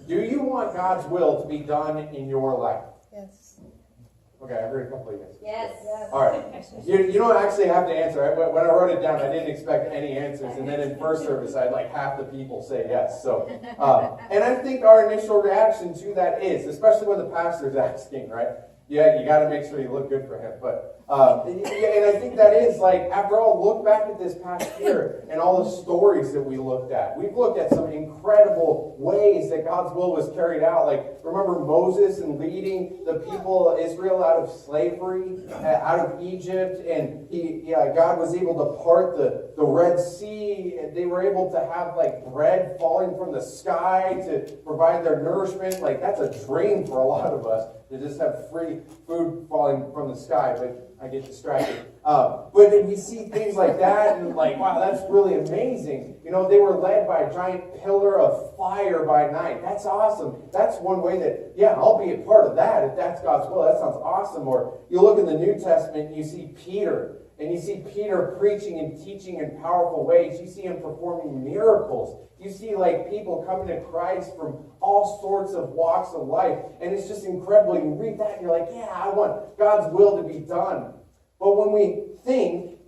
Do you want God's will to be done in your life? Yes. Okay, I heard a couple of you. Yes. All right. You don't actually have to answer. When I wrote it down, I didn't expect any answers. And then in first service, I had like half the people say yes. So, and I think our initial reaction to that is, especially when the pastor's asking, right? Yeah, you got to make sure you look good for him. But and I think that is like, after all, look back at this past year and all the stories that we looked at. We've looked at some incredible ways that God's will was carried out. Like, remember Moses and leading the people of Israel out of slavery, out of Egypt, and God was able to part the Red Sea. And they were able to have like bread falling from the sky to provide their nourishment. Like, that's a dream for a lot of us, to just have free food falling from the sky, but I get distracted. But then we see things like that, and like, wow, that's really amazing. You know, they were led by a giant pillar of fire by night. That's awesome. That's one way that, yeah, I'll be a part of that if that's God's will. That sounds awesome. Or you look in the New Testament and you see Peter, and you see Peter preaching and teaching in powerful ways. You see him performing miracles. You see like people coming to Christ from all sorts of walks of life. And it's just incredible. You read that and you're like, yeah, I want God's will to be done. But when we think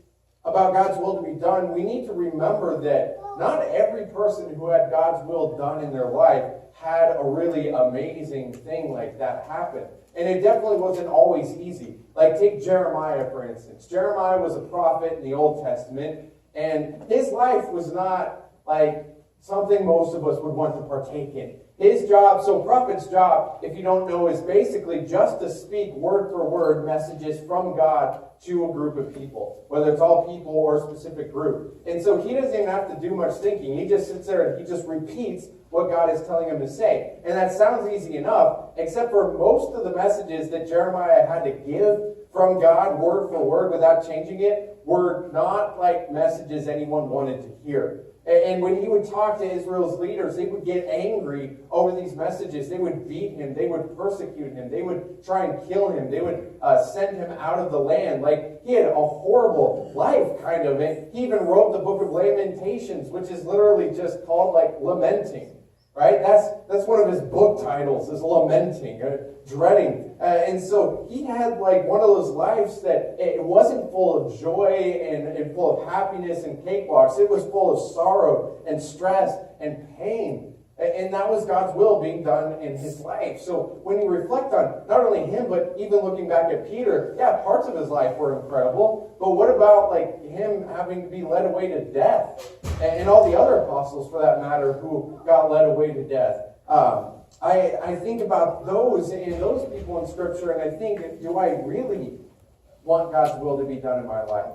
about God's will to be done, we need to remember that not every person who had God's will done in their life had a really amazing thing like that happen. And it definitely wasn't always easy. Like, take Jeremiah, for instance. Jeremiah was a prophet in the Old Testament, and his life was not like something most of us would want to partake in. His job, so prophet's job, if you don't know, is basically just to speak word for word messages from God to a group of people, whether it's all people or a specific group. And so he doesn't even have to do much thinking. He just sits there and he just repeats what God is telling him to say. And that sounds easy enough, except for most of the messages that Jeremiah had to give from God, word for word, without changing it, were not like messages anyone wanted to hear. And when he would talk to Israel's leaders, they would get angry over these messages. They would beat him. They would persecute him. They would try and kill him. They would send him out of the land. Like, he had a horrible life, kind of. And he even wrote the book of Lamentations, which is literally just called, like, lamenting. Right? That's one of his book titles, is lamenting, dreading. And so he had like one of those lives that it wasn't full of joy and full of happiness and cakewalks. It was full of sorrow and stress and pain. And that was God's will being done in his life. So when you reflect on not only him, but even looking back at Peter, yeah, parts of his life were incredible. But what about like him having to be led away to death? And all the other apostles, for that matter, who got led away to death. I think about those people in Scripture, and I think, do I really want God's will to be done in my life?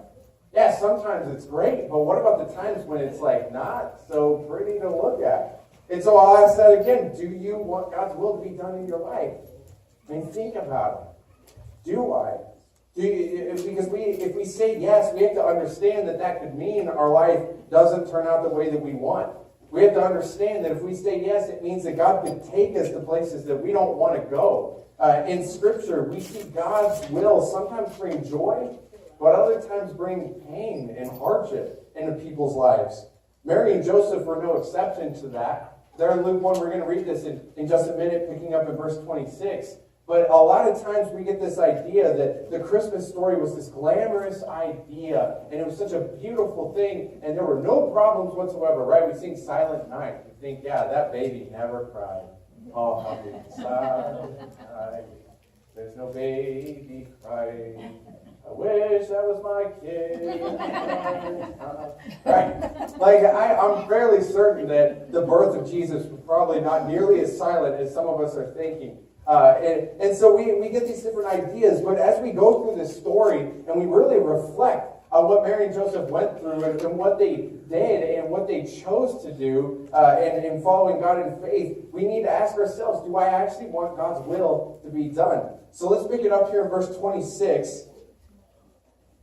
Yeah, sometimes it's great, but what about the times when it's like not so pretty to look at? And so I'll ask that again. Do you want God's will to be done in your life? I mean, think about it. Do I? Because if we say yes, we have to understand that could mean our life doesn't turn out the way that we want. We have to understand that if we say yes, it means that God could take us to places that we don't want to go. In Scripture, we see God's will sometimes bring joy, but other times bring pain and hardship into people's lives. Mary and Joseph were no exception to that. There in Luke 1, we're going to read this in just a minute, picking up in verse 26. But a lot of times we get this idea that the Christmas story was this glamorous idea, and it was such a beautiful thing, and there were no problems whatsoever, right? We sing Silent Night. We think, yeah, that baby never cried. Oh, how beautiful. Silent night. There's no baby crying. I wish that was my kid. Right? Like, I'm fairly certain that the birth of Jesus was probably not nearly as silent as some of us are thinking. And so we get these different ideas, but as we go through this story and we really reflect on what Mary and Joseph went through and what they did and what they chose to do and following God in faith, we need to ask ourselves, do I actually want God's will to be done? So let's pick it up here in verse 26.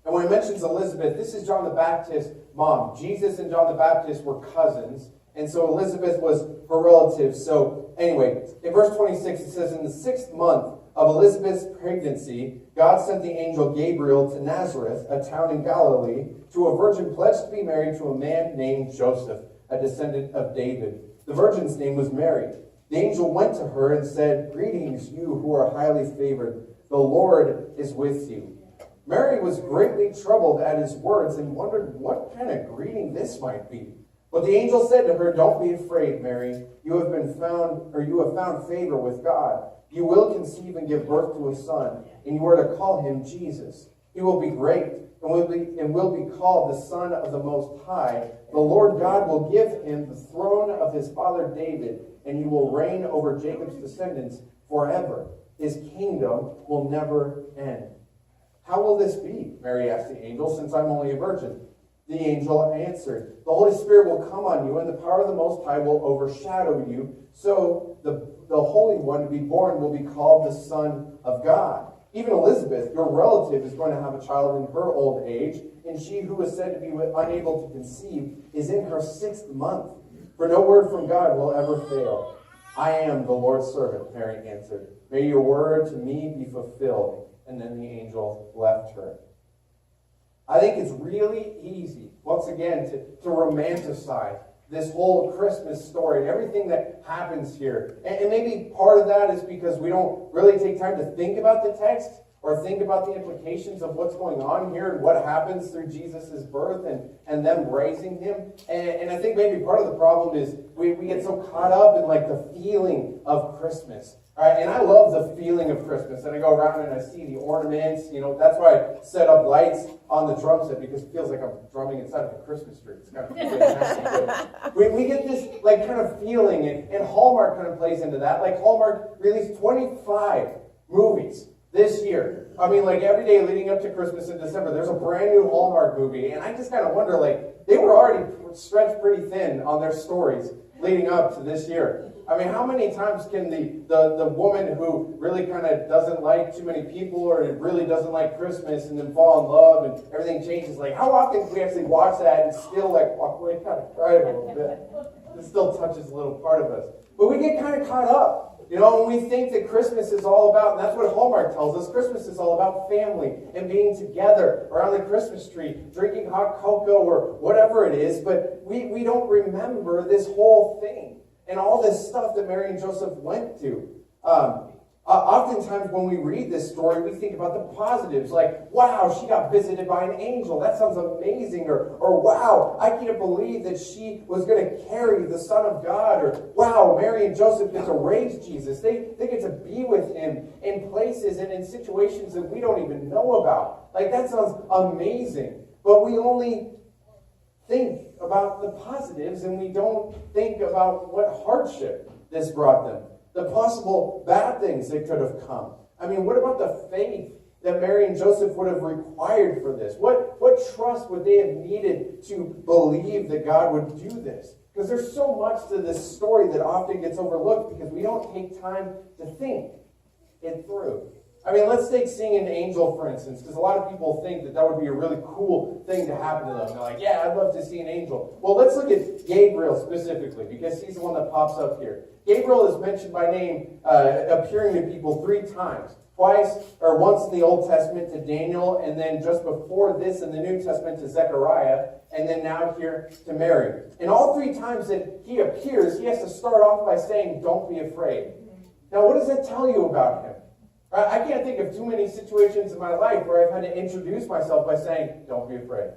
And when it mentions Elizabeth, this is John the Baptist's mom. Jesus and John the Baptist were cousins. And so Elizabeth was her relative. So anyway, in verse 26, it says, in the 6th month of Elizabeth's pregnancy, God sent the angel Gabriel to Nazareth, a town in Galilee, to a virgin pledged to be married to a man named Joseph, a descendant of David. The virgin's name was Mary. The angel went to her and said, "Greetings, you who are highly favored. The Lord is with you." Mary was greatly troubled at his words and wondered what kind of greeting this might be. But the angel said to her, "Don't be afraid, Mary. You have found favor with God. You will conceive and give birth to a son, and you are to call him Jesus. He will be great and will be called the Son of the Most High. The Lord God will give him the throne of his father David, and he will reign over Jacob's descendants forever. His kingdom will never end." "How will this be?" Mary asked the angel, "since I'm only a virgin?" The angel answered, "The Holy Spirit will come on you, and the power of the Most High will overshadow you. So the Holy One to be born will be called the Son of God. Even Elizabeth, your relative, is going to have a child in her old age, and she who is said to be unable to conceive is in her 6th month. For no word from God will ever fail." "I am the Lord's servant," Mary answered. "May your word to me be fulfilled." And then the angel left her. I think it's really easy, once again, to romanticize this whole Christmas story, everything that happens here. And maybe part of that is because we don't really take time to think about the text or think about the implications of what's going on here and what happens through Jesus' birth and them raising him. And I think maybe part of the problem is we get so caught up in like the feeling of Christmas. All right, and I love the feeling of Christmas. And I go around and I see the ornaments. That's why I set up lights on the drum set, because it feels like I'm drumming inside of a Christmas tree. It's kind of fantastic. We get this like kind of feeling, and Hallmark kind of plays into that. Like Hallmark released 25 movies this year. I mean, like every day leading up to Christmas in December, there's a brand new Hallmark movie. And I just kind of wonder, like, they were already stretched pretty thin on their stories leading up to this year. I mean, how many times can the woman who really kind of doesn't like too many people or really doesn't like Christmas and then fall in love and everything changes? Like, how often can we actually watch that and still like walk away kind of cry a little bit? It still touches a little part of us. But we get kind of caught up. When we think that Christmas is all about, and that's what Hallmark tells us, Christmas is all about family and being together around the Christmas tree, drinking hot cocoa or whatever it is, but we don't remember this whole thing and all this stuff that Mary and Joseph went through. Oftentimes when we read this story, we think about the positives, like, wow, she got visited by an angel. That sounds amazing. Or wow, I can't believe that she was going to carry the Son of God. Or wow, Mary and Joseph get to raise Jesus. They get to be with him in places and in situations that we don't even know about. Like, that sounds amazing. But we only think about the positives, and we don't think about what hardship this brought them. The possible bad things that could have come. I mean, what about the faith that Mary and Joseph would have required for this? What trust would they have needed to believe that God would do this? Because there's so much to this story that often gets overlooked because we don't take time to think it through. I mean, let's take seeing an angel, for instance, because a lot of people think that would be a really cool thing to happen to them. They're like, yeah, I'd love to see an angel. Well, let's look at Gabriel specifically, because he's the one that pops up here. Gabriel is mentioned by name, appearing to people 3 times. Once in the Old Testament to Daniel, and then just before this in the New Testament to Zechariah, and then now here to Mary. And all 3 times that he appears, he has to start off by saying, "Don't be afraid." Now, what does that tell you about him? I can't think of too many situations in my life where I've had to introduce myself by saying, "Don't be afraid."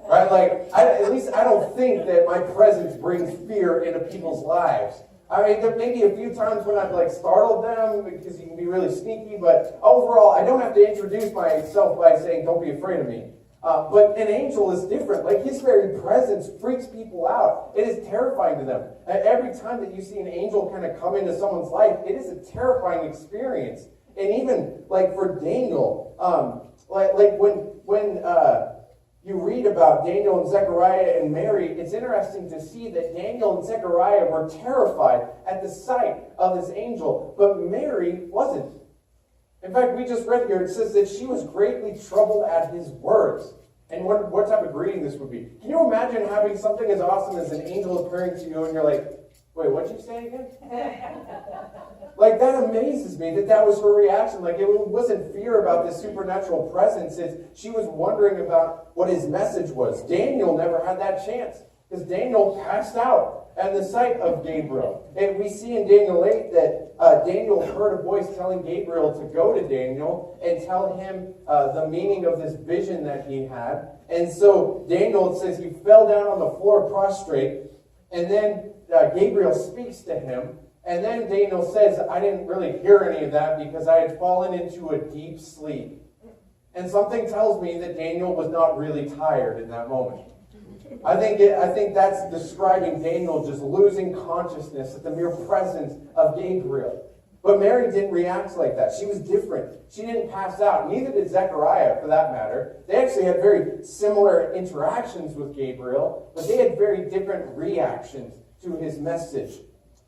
Right? Like, at least I don't think that my presence brings fear into people's lives. I mean, there may be a few times when I've like startled them because you can be really sneaky, but overall, I don't have to introduce myself by saying, "Don't be afraid of me." But an angel is different. Like, his very presence freaks people out. It is terrifying to them. Every time that you see an angel kind of come into someone's life, it is a terrifying experience. And even like for Daniel, like when you read about Daniel and Zechariah and Mary, it's interesting to see that Daniel and Zechariah were terrified at the sight of this angel, but Mary wasn't. In fact, we just read here, it says that she was greatly troubled at his words. And what type of greeting this would be. Can you imagine having something as awesome as an angel appearing to you and you're like, "Wait, what'd you say again?" Like, that amazes me that was her reaction. Like, it wasn't fear about this supernatural presence. She was wondering about what his message was. Daniel never had that chance because Daniel passed out and the sight of Gabriel. And we see in Daniel 8 that Daniel heard a voice telling Gabriel to go to Daniel and tell him the meaning of this vision that he had. And so Daniel, it says he fell down on the floor prostrate, and then Gabriel speaks to him. And then Daniel says, I didn't really hear any of that because I had fallen into a deep sleep. And something tells me that Daniel was not really tired in that moment. I think that's describing Daniel just losing consciousness at the mere presence of Gabriel. But Mary didn't react like that. She was different. She didn't pass out. Neither did Zechariah, for that matter. They actually had very similar interactions with Gabriel, but they had very different reactions to his message.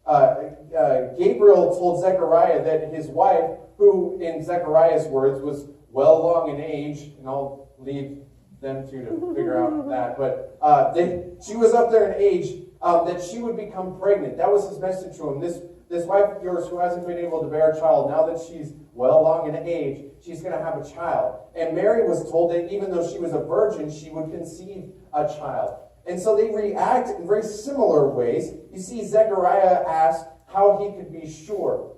Gabriel told Zechariah that his wife, who in Zechariah's words was well along in age, and I'll leave them two to figure out that, but she was up there in age, that she would become pregnant. That was his message to him. This wife of yours who hasn't been able to bear a child, now that she's well along in age, she's going to have a child. And Mary was told that even though she was a virgin, she would conceive a child. And so they react in very similar ways. You see, Zechariah asked how he could be sure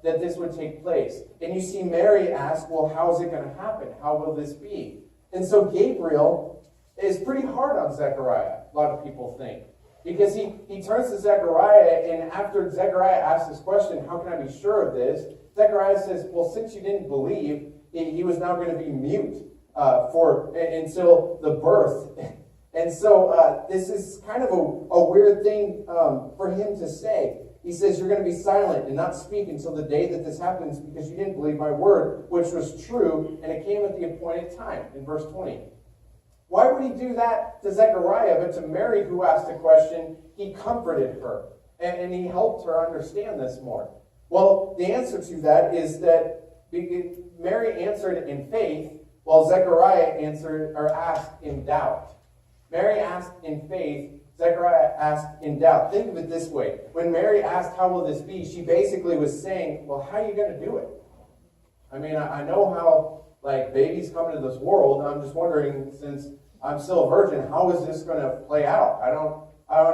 that this would take place. And you see Mary ask, well, how is it going to happen? How will this be? And so Gabriel is pretty hard on Zechariah, a lot of people think. Because he turns to Zechariah, and after Zechariah asks this question, how can I be sure of this? Zechariah says, well, since you didn't believe, he was now going to be mute until the birth. And so this is kind of a weird thing for him to say. He says, you're going to be silent and not speak until the day that this happens because you didn't believe my word, which was true, and it came at the appointed time, in verse 20. Why would he do that to Zechariah? But to Mary, who asked the question, he comforted her, and he helped her understand this more. Well, the answer to that is that Mary answered in faith, while Zechariah asked in doubt. Mary asked in faith, Zechariah asked in doubt. Think of it this way. When Mary asked, how will this be? She basically was saying, well, how are you going to do it? I mean, I know how, babies come into this world. I'm just wondering, since I'm still a virgin, how is this going to play out? I don't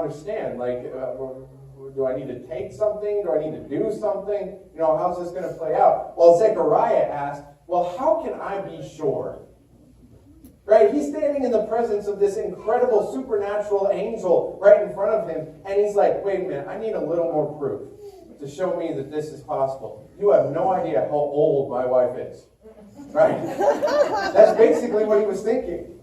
understand. Do I need to take something? Do I need to do something? How's this going to play out? Well, Zechariah asked, well, how can I be sure? Right? He's standing in the presence of this incredible supernatural angel right in front of him, and he's like, wait a minute, I need a little more proof to show me that this is possible. You have no idea how old my wife is. Right? That's basically what he was thinking.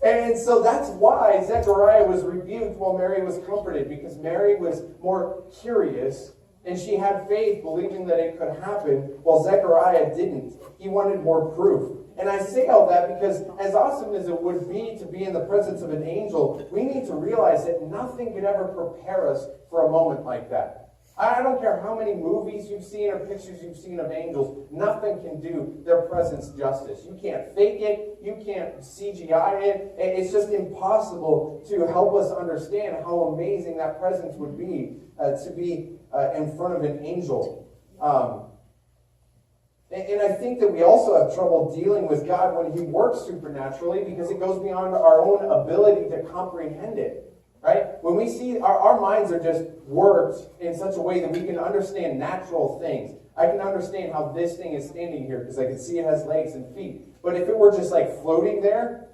And so that's why Zechariah was rebuked while Mary was comforted, because Mary was more curious, and she had faith, believing that it could happen, while Zechariah didn't. He wanted more proof. And I say all that because as awesome as it would be to be in the presence of an angel, we need to realize that nothing could ever prepare us for a moment like that. I don't care how many movies you've seen or pictures you've seen of angels, nothing can do their presence justice. You can't fake it, you can't CGI it. It's just impossible to help us understand how amazing that presence would be to be in front of an angel. And I think that we also have trouble dealing with God when he works supernaturally because it goes beyond our own ability to comprehend it, right? When we see our minds are just worked in such a way that we can understand natural things. I can understand how this thing is standing here because I can see it has legs and feet. But if it were just floating there,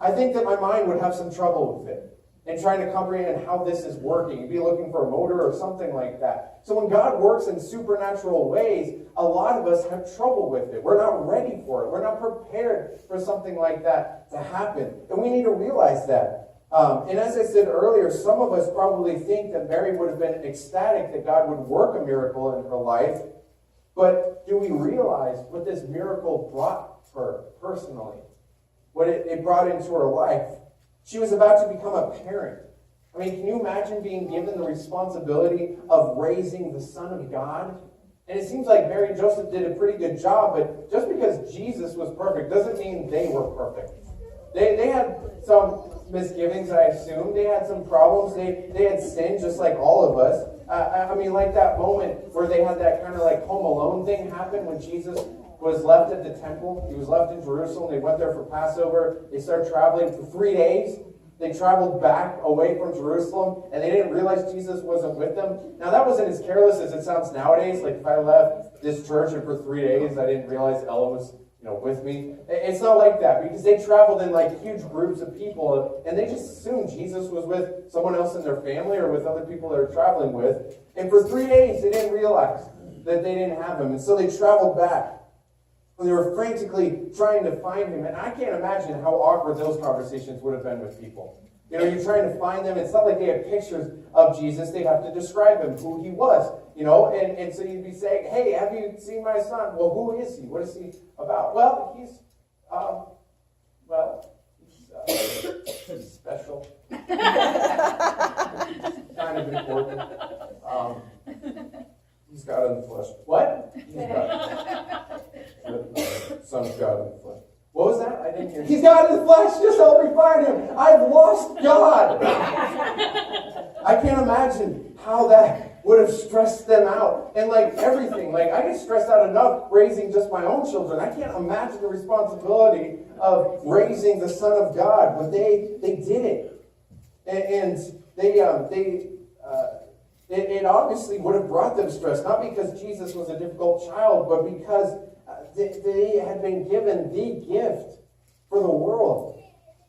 I think that my mind would have some trouble with it and trying to comprehend how this is working. You'd be looking for a motor or something like that. So when God works in supernatural ways, a lot of us have trouble with it. We're not ready for it. We're not prepared for something like that to happen. And we need to realize that. And as I said earlier, some of us probably think that Mary would have been ecstatic that God would work a miracle in her life. But do we realize what this miracle brought her personally? What it brought into her life? She was about to become a parent. I mean, can you imagine being given the responsibility of raising the Son of God? And it seems like Mary and Joseph did a pretty good job, but just because Jesus was perfect doesn't mean they were perfect. They had some misgivings, I assume. They had some problems. They had sin just like all of us. I mean, like that moment where they had that kind of Home Alone thing happen when Jesus was left at the temple. He was left in Jerusalem. They went there for Passover. They started traveling for 3 days. they traveled back away from Jerusalem, and they didn't realize Jesus wasn't with them. Now, that wasn't as careless as it sounds nowadays. Like, if I left this church and for 3 days, I didn't realize Ella was with me. It's not like that, because they traveled in like huge groups of people, and they just assumed Jesus was with someone else in their family or with other people they were traveling with. And for 3 days, they didn't realize that they didn't have him. And so they traveled back. And they were frantically trying to find him. And I can't imagine how awkward those conversations would have been with people. You're trying to find them. It's not like they had pictures of Jesus. They'd have to describe him, who he was. And so you'd be saying, hey, have you seen my son? Well, who is he? What is he about? Well, he's special. Kind of important. He's God in the flesh. What? He's God. Son of God in the flesh. What was that? I didn't hear. He's God in the flesh. Just help me find him. I've lost God. I can't imagine how that would have stressed them out. And like everything, like I get stressed out enough raising just my own children. I can't imagine the responsibility of raising the Son of God. But they did it. And it obviously would have brought them stress, not because Jesus was a difficult child, but because they had been given the gift for the world.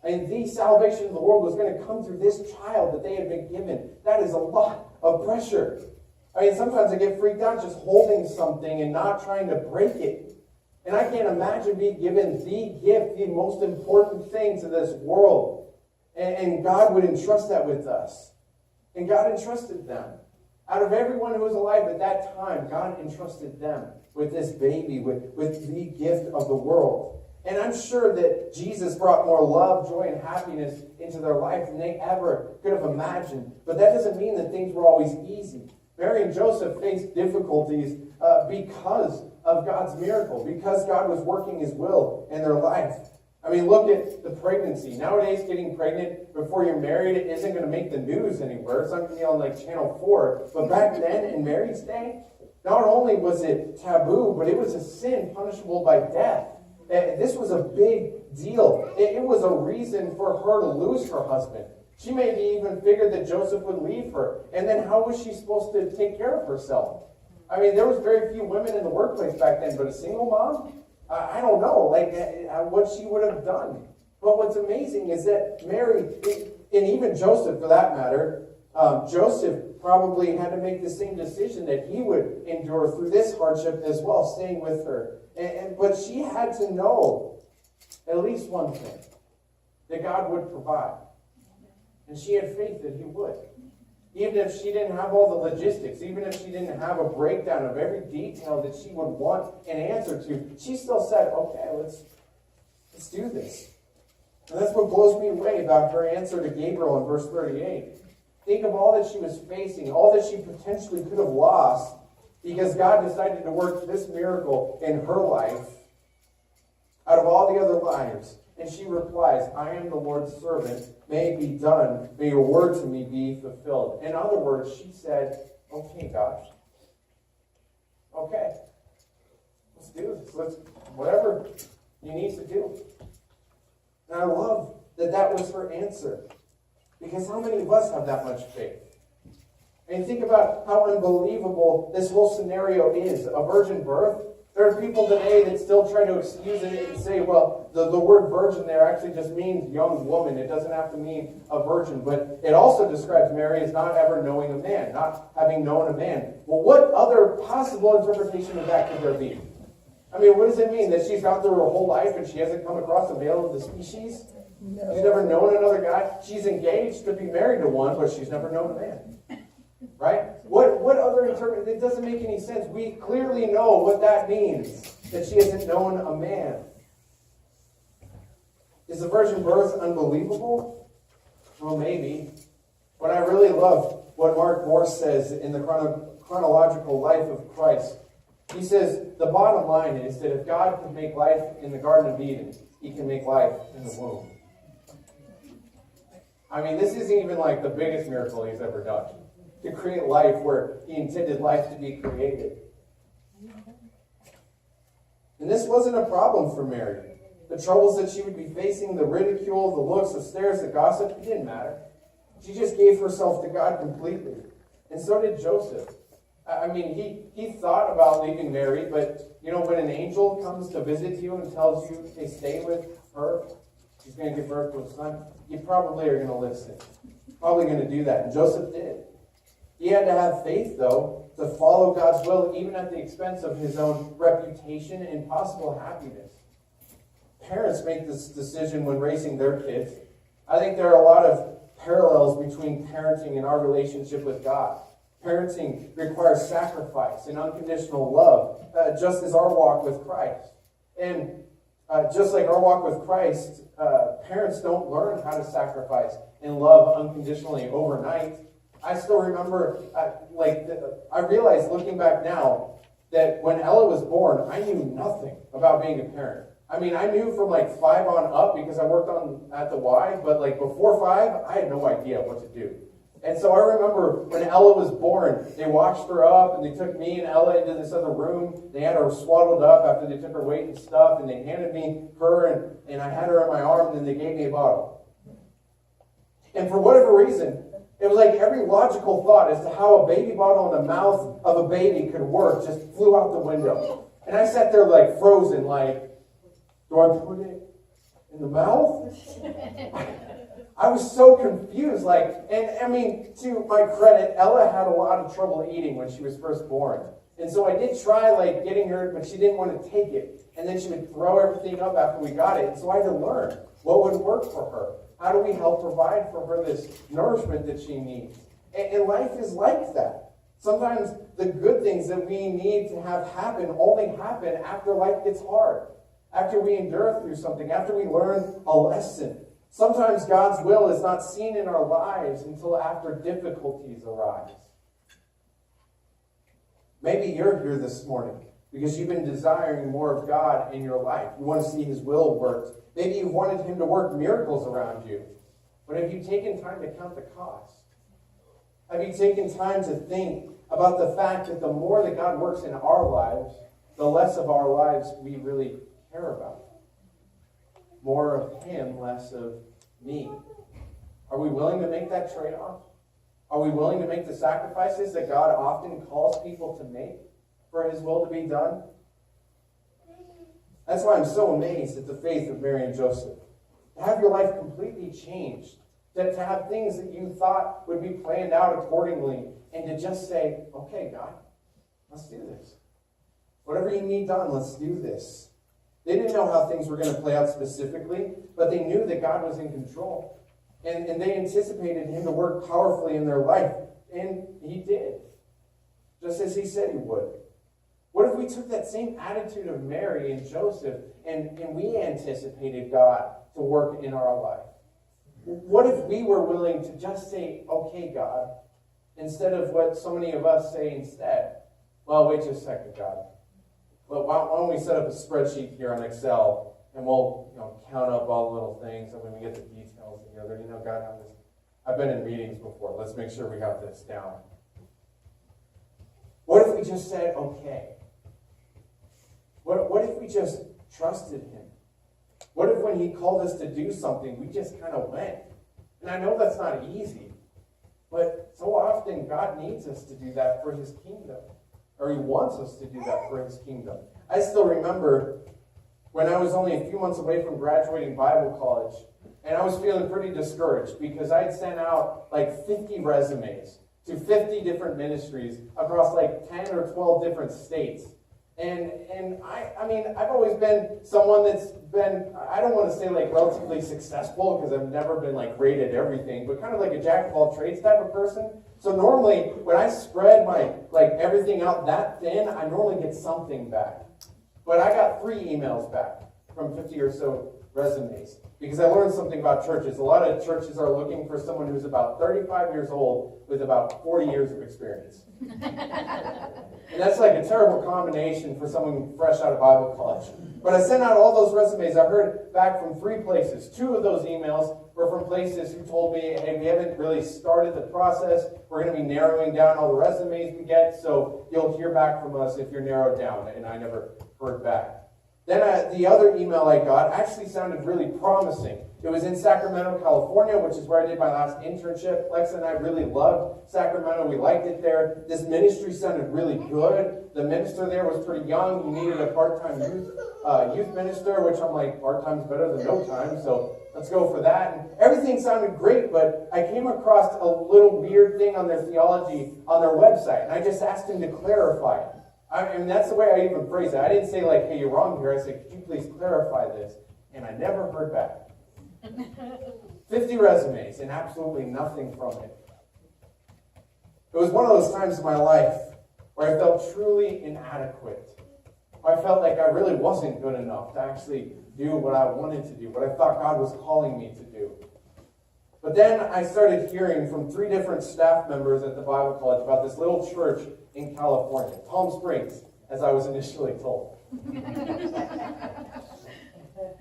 And the salvation of the world was going to come through this child that they had been given. That is a lot of pressure. Sometimes I get freaked out just holding something and not trying to break it. And I can't imagine being given the gift, the most important thing to this world. And God would entrust that with us. And God entrusted them. Out of everyone who was alive at that time, God entrusted them with this baby, with the gift of the world. And I'm sure that Jesus brought more love, joy, and happiness into their life than they ever could have imagined. But that doesn't mean that things were always easy. Mary and Joseph faced difficulties because of God's miracle, because God was working his will in their life. Look at the pregnancy. Nowadays, getting pregnant before you're married isn't going to make the news anywhere. It's not going to be on like Channel 4. But back then, in Mary's day, not only was it taboo, but it was a sin punishable by death. This was a big deal. It was a reason for her to lose her husband. She maybe even figured that Joseph would leave her. And then how was she supposed to take care of herself? There was very few women in the workplace back then, but a single mom? I don't know, what she would have done. But what's amazing is that Mary, and even Joseph for that matter, Joseph probably had to make the same decision that he would endure through this hardship as well, staying with her. But she had to know at least one thing, that God would provide. And she had faith that he would. Even if she didn't have all the logistics, even if she didn't have a breakdown of every detail that she would want an answer to, she still said, okay, let's do this. And that's what blows me away about her answer to Gabriel in verse 38. Think of all that she was facing, all that she potentially could have lost, because God decided to work this miracle in her life out of all the other lives. And she replies, I am the Lord's servant. May it be done. May your word to me be fulfilled. In other words, she said, okay, God. Okay. Let's do this. Whatever you need to do. And I love that was her answer. Because how many of us have that much faith? And think about how unbelievable this whole scenario is. A virgin birth. There are people today that still try to excuse it and say, well, the word virgin there actually just means young woman. It doesn't have to mean a virgin. But it also describes Mary as not ever knowing a man, not having known a man. Well, what other possible interpretation of that could there be? What does it mean? That she's gone through her whole life and she hasn't come across a male of the species? No. She's never known another guy? She's engaged to be married to one, but she's never known a man. Right? What other interpretation? It doesn't make any sense. We clearly know what that means, that she hasn't known a man. Is the virgin birth unbelievable? Well, maybe. But I really love what Mark Morse says in the chronological life of Christ. He says, the bottom line is that if God could make life in the Garden of Eden, he can make life in the womb. This isn't even like the biggest miracle he's ever done. To create life where he intended life to be created. And this wasn't a problem for Mary. the troubles that she would be facing, the ridicule, the looks, the stares, the gossip, it didn't matter. She just gave herself to God completely. And so did Joseph. I mean, he thought about leaving Mary, but when an angel comes to visit you and tells you, hey, stay with her, she's going to give birth to a son, you probably are going to listen. Probably going to do that. And Joseph did. He had to have faith, though, to follow God's will, even at the expense of his own reputation and possible happiness. Parents make this decision when raising their kids. I think there are a lot of parallels between parenting and our relationship with God. Parenting requires sacrifice and unconditional love, just as our walk with Christ. And just like our walk with Christ, parents don't learn how to sacrifice and love unconditionally overnight. I still remember, I realized looking back now that when Ella was born, I knew nothing about being a parent. I mean, I knew from 5 on up because I worked at the Y, but before 5, I had no idea what to do. And so I remember when Ella was born, they washed her up and they took me and Ella into this other room. They had her swaddled up after they took her weight and stuff, and they handed me her and I had her in my arms and they gave me a bottle. And for whatever reason, it was like every logical thought as to how a baby bottle in the mouth of a baby could work just flew out the window. And I sat there frozen, do I put it in the mouth? I was so confused, and I mean, to my credit, Ella had a lot of trouble eating when she was first born. And so I did try, getting her, but she didn't want to take it. And then she would throw everything up after we got it. And so I had to learn what would work for her. How do we help provide for her this nourishment that she needs? And life is like that. Sometimes the good things that we need to have happen only happen after life gets hard, after we endure through something, after we learn a lesson. Sometimes God's will is not seen in our lives until after difficulties arise. Maybe you're here this morning because you've been desiring more of God in your life. You want to see his will worked. Maybe you wanted him to work miracles around you. But have you taken time to count the cost? Have you taken time to think about the fact that the more that God works in our lives, the less of our lives we really care about? More of him, less of me. Are we willing to make that trade-off? Are we willing to make the sacrifices that God often calls people to make for his will to be done? That's why I'm so amazed at the faith of Mary and Joseph. To have your life completely changed. To have things that you thought would be planned out accordingly. And to just say, okay, God, let's do this. Whatever you need done, let's do this. They didn't know how things were going to play out specifically, but they knew that God was in control. And they anticipated him to work powerfully in their life. And he did. Just as he said he would. What if we took that same attitude of Mary and Joseph and we anticipated God to work in our life? What if we were willing to just say, okay, God, instead of what so many of us say instead? Well, wait just a second, God. Well, why don't we set up a spreadsheet here on Excel and we'll count up all the little things, and when we get the details together, God, I've been in meetings before. Let's make sure we got this down. What if we just said, okay? What if we just trusted him? What if when he called us to do something, we just kind of went? And I know that's not easy, but so often God needs us to do that for his kingdom. Or he wants us to do that for his kingdom. I still remember when I was only a few months away from graduating Bible college, and I was feeling pretty discouraged because I'd sent out 50 resumes to 50 different ministries across 10 or 12 different states. And I've always been someone that's been, I don't want to say relatively successful because I've never been great at everything, but kind of a jack of all trades type of person. So normally when I spread my everything out that thin, I normally get something back. But I got 3 emails back from 50 or so resumes because I learned something about churches. A lot of churches are looking for someone who's about 35 years old with about 40 years of experience. And that's a terrible combination for someone fresh out of Bible college. But I sent out all those resumes. I heard back from 3 places. 2 of those emails were from places who told me, hey, we haven't really started the process. We're going to be narrowing down all the resumes we get, so you'll hear back from us if you're narrowed down. And I never heard back. Then the other email I got actually sounded really promising. It was in Sacramento, California, which is where I did my last internship. Lex and I really loved Sacramento. We liked it there. This ministry sounded really good. The minister there was pretty young. He needed a part-time youth minister, which I'm like, part-time's better than no time, so let's go for that. And everything sounded great, but I came across a little weird thing on their theology on their website, and I just asked him to clarify it. And that's the way I even phrased it. I didn't say like, hey, you're wrong here. I said, could you please clarify this? And I never heard back. 50 resumes and absolutely nothing from it. It was one of those times in my life where I felt truly inadequate. Where I felt like I really wasn't good enough to actually do what I wanted to do, what I thought God was calling me to do. But then I started hearing from 3 different staff members at the Bible College about this little church in California, Palm Springs, as I was initially told.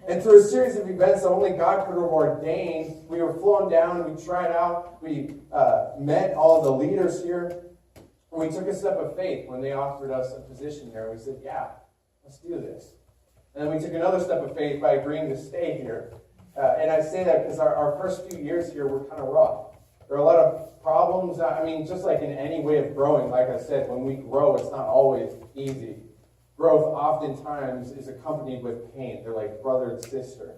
And through a series of events that only God could have ordained, we were flown down, we tried out, we met all the leaders here, and we took a step of faith when they offered us a position there. We said, yeah, let's do this. And then we took another step of faith by agreeing to stay here. And I say that because our first few years here were kind of rough. There are a lot of problems. I mean, just like in any way of growing, like I said, when we grow, it's not always easy. Growth oftentimes is accompanied with pain. They're like brother and sister.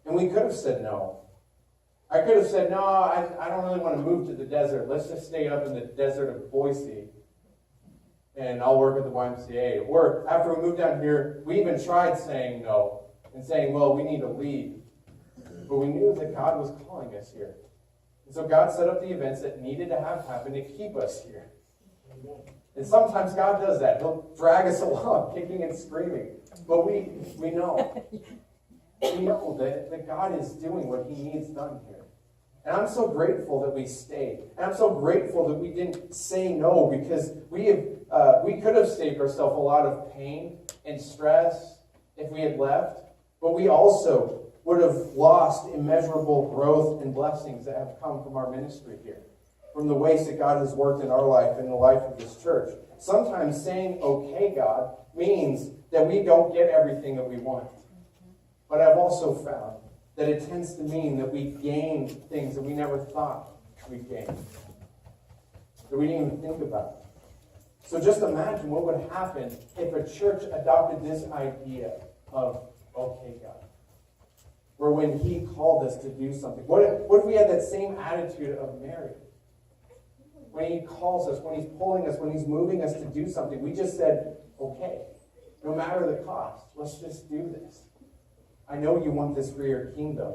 And we could have said no. I could have said, no, I don't really want to move to the desert. Let's just stay up in the desert of Boise, and I'll work at the YMCA. Or after we moved down here, we even tried saying no and saying, well, we need to leave. But we knew that God was calling us here. And so God set up the events that needed to have happen to keep us here. And sometimes God does that. He'll drag us along, kicking and screaming. But we know. We know that God is doing what he needs done here. And I'm so grateful that we stayed. And I'm so grateful that we didn't say no, because we could have saved ourselves a lot of pain and stress if we had left. But we also would have lost immeasurable growth and blessings that have come from our ministry here, from the ways that God has worked in our life and the life of this church. Sometimes saying, okay, God, means that we don't get everything that we want. But I've also found that it tends to mean that we gain things that we never thought we'd gain, that we didn't even think about. So just imagine what would happen if a church adopted this idea of, okay, God, where when he called us to do something. What if we had that same attitude of Mary? When he calls us, when he's pulling us, when he's moving us to do something, we just said, okay, no matter the cost, let's just do this. I know you want this for your kingdom.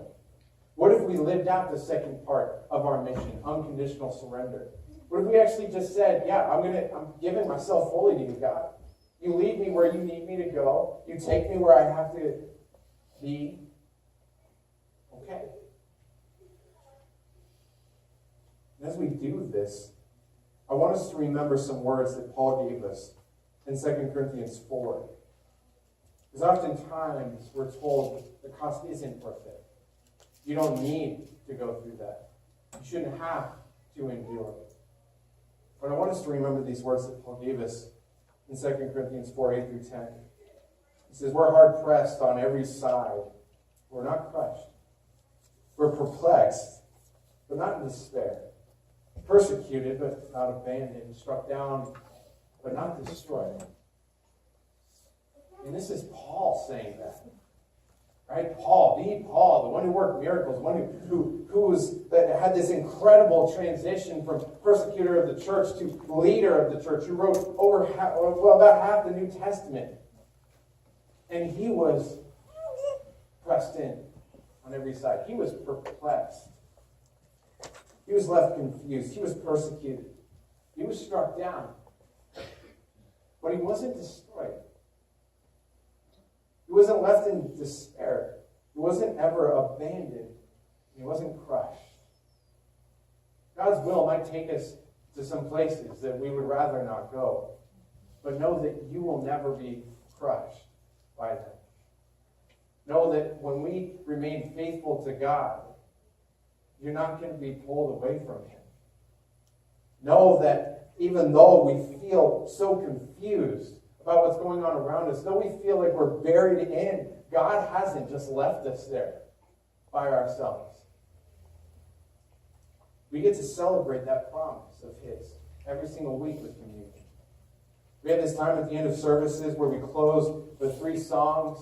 What if we lived out the second part of our mission, unconditional surrender? What if we actually just said, yeah, I'm giving myself fully to you, God. You lead me where you need me to go. You take me where I have to be. Okay. And as we do this, I want us to remember some words that Paul gave us in 2 Corinthians 4. Because oftentimes we're told the cost isn't worth it. You don't need to go through that. You shouldn't have to endure. But I want us to remember these words that Paul gave us in 2 Corinthians 4, 8 through 10. He says, we're hard pressed on every side. We're not crushed. We're perplexed, but not in despair. Persecuted, but not abandoned. Struck down, but not destroyed. And this is Paul saying that. Right? Paul, the one who worked miracles, the one that had this incredible transition from persecutor of the church to leader of the church, who wrote about half the New Testament. And he was pressed in on every side. He was perplexed. He was left confused. He was persecuted. He was struck down. But he wasn't destroyed. He wasn't left in despair. He wasn't ever abandoned. He wasn't crushed. God's will might take us to some places that we would rather not go. But know that you will never be crushed by them. Know that when we remain faithful to God, you're not going to be pulled away from him. Know that even though we feel so confused about what's going on around us, though we feel like we're buried in, God hasn't just left us there by ourselves. We get to celebrate that promise of His every single week with communion. We have this time at the end of services where we close with 3 songs.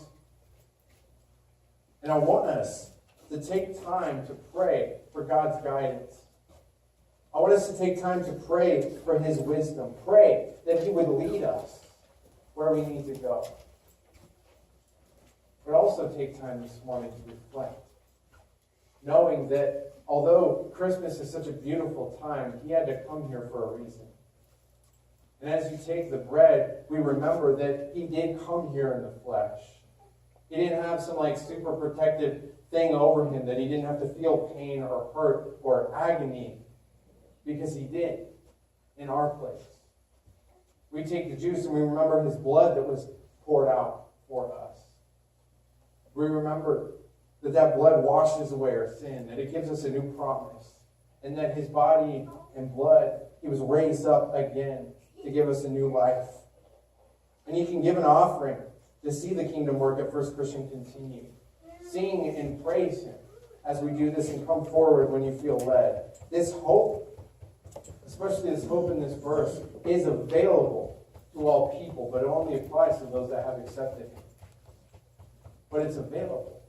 And I want us to take time to pray for God's guidance. I want us to take time to pray for His wisdom. Pray that He would lead us where we need to go. But also take time this morning to reflect, knowing that although Christmas is such a beautiful time, He had to come here for a reason. And as you take the bread, we remember that He did come here in the flesh. He didn't have some super protective thing over Him that He didn't have to feel pain or hurt or agony, because He did in our place. We take the juice and we remember His blood that was poured out for us. We remember that that blood washes away our sin, that it gives us a new promise, and that His body and blood, He was raised up again to give us a new life. And you can give an offering to see the kingdom work at First Christian continue. Sing and praise Him as we do this, and come forward when you feel led. This hope, especially this hope in this verse, is available to all people, but it only applies to those that have accepted Him. But it's available.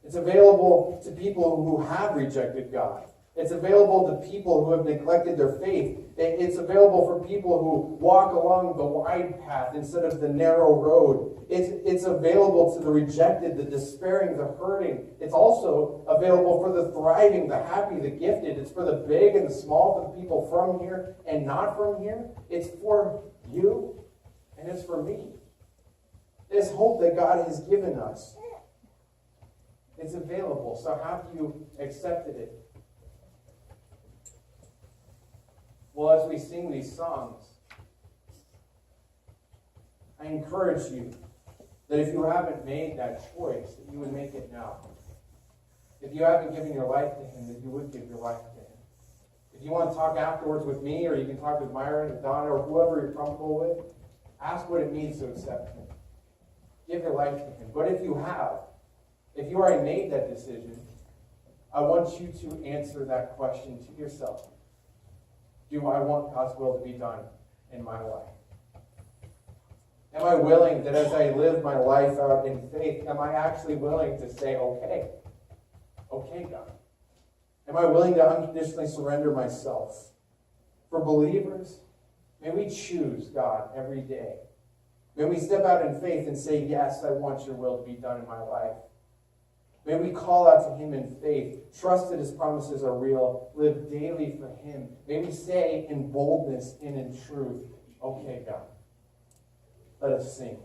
It's available to people who have rejected God. It's available to people who have neglected their faith. It's available for people who walk along the wide path instead of the narrow road. It's available to the rejected, the despairing, the hurting. It's also available for the thriving, the happy, the gifted. It's for the big and the small, for the people from here and not from here. It's for you, and it's for me. This hope that God has given us, it's available. So have you accepted it? Well, as we sing these songs, I encourage you that if you haven't made that choice, that you would make it now. If you haven't given your life to Him, that you would give your life to Him. If you want to talk afterwards with me, or you can talk with Myron and Donna, or whoever you're comfortable with, ask what it means to accept Him. Give your life to Him. But if you already made that decision, I want you to answer that question to yourself. Do I want God's will to be done in my life? Am I willing that as I live my life out in faith, am I actually willing to say, okay, God? Am I willing to unconditionally surrender myself? For believers, may we choose God every day. May we step out in faith and say, yes, I want your will to be done in my life. May we call out to Him in faith, trust that His promises are real, live daily for Him. May we say in boldness and in truth, okay, God, let us sing.